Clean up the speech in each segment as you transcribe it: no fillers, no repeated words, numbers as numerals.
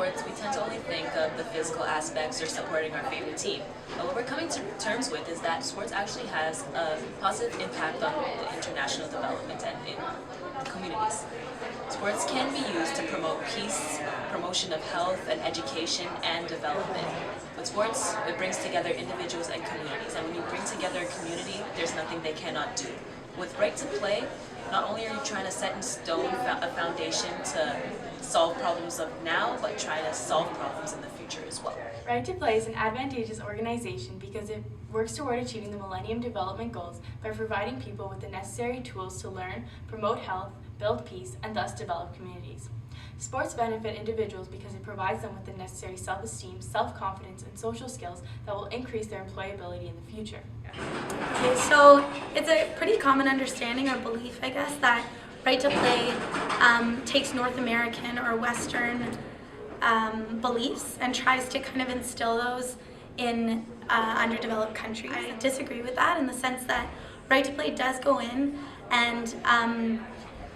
sports, we tend to only think of the physical aspects or supporting our favorite team. But what we're coming to terms with is that sports actually has a positive impact on the international development and in communities. Sports can be used to promote peace, promotion of health and education and development. With sports, it brings together individuals and communities, and when you bring together a community, there's nothing they cannot do. With Right to Play, not only are you trying to set in stone a foundation to solve problems of now, but try to solve problems in the future as well. Right to Play is an advantageous organization because it works toward achieving the Millennium Development Goals by providing people with the necessary tools to learn, promote health, build peace, and thus develop communities. Sports benefit individuals because it provides them with the necessary self-esteem, self-confidence, and social skills that will increase their employability in the future. Okay, so it's a pretty common understanding or belief, I guess, that Right to Play takes North American or Western beliefs and tries to kind of instill those in underdeveloped countries. I disagree with that in the sense that Right to Play does go in and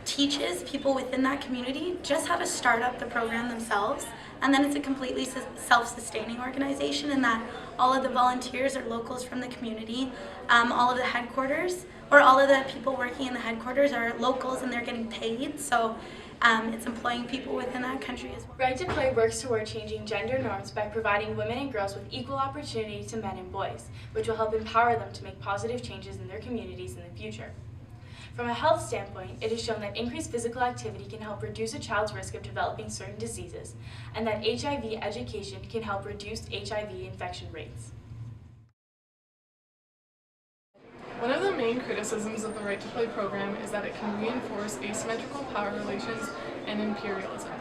teaches people within that community just how to start up the program themselves, and then it's a completely self-sustaining organization in that all of the volunteers are locals from the community, all of the headquarters, or all of the people working in the headquarters are locals and they're getting paid, so it's employing people within that country as well. Right to Play works toward changing gender norms by providing women and girls with equal opportunity to men and boys, which will help empower them to make positive changes in their communities in the future. From a health standpoint, it is shown that increased physical activity can help reduce a child's risk of developing certain diseases, and that HIV education can help reduce HIV infection rates. One of the main criticisms of the Right to Play program is that it can reinforce asymmetrical power relations and imperialism.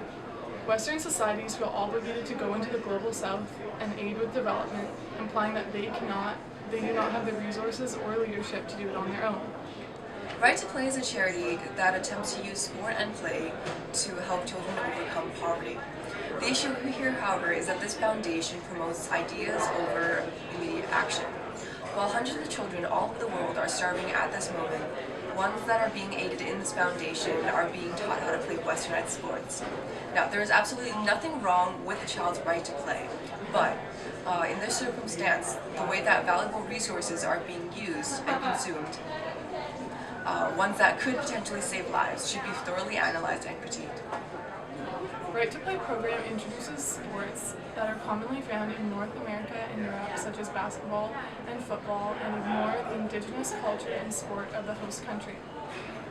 Western societies feel obligated to go into the global south and aid with development, implying that they do not have the resources or leadership to do it on their own. Right to Play is a charity that attempts to use sport and play to help children overcome poverty. The issue here, however, is that this foundation promotes ideas over immediate action. While hundreds of children all over the world are starving at this moment, ones that are being aided in this foundation are being taught how to play westernized sports. Now, there is absolutely nothing wrong with a child's right to play, but in this circumstance, the way that valuable resources are being used and consumed, ones that could potentially save lives, should be thoroughly analyzed and critiqued. Right to Play program introduces sports that are commonly found in North America and Europe, such as basketball and football, and ignore the indigenous culture and sport of the host country,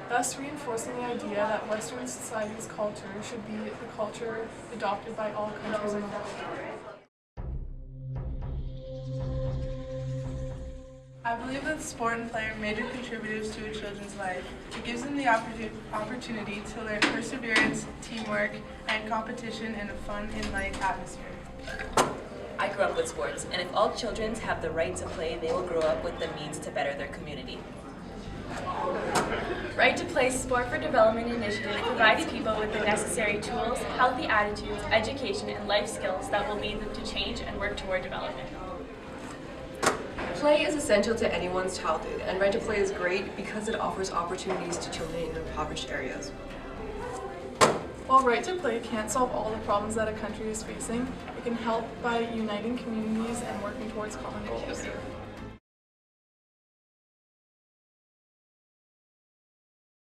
thus reinforcing the idea that Western society's culture should be the culture adopted by all countries in the world. I believe that sport and play are major contributors to a children's life. It gives them the opportunity to learn perseverance, teamwork, and competition in a fun and light atmosphere. I grew up with sports, and if all children have the right to play, they will grow up with the means to better their community. Right to Play Sport for Development initiative provides people with the necessary tools, healthy attitudes, education, and life skills that will lead them to change and work toward development. Play is essential to anyone's childhood, and Right to Play is great because it offers opportunities to children in impoverished areas. While Right to Play can't solve all the problems that a country is facing, it can help by uniting communities and working towards common goals.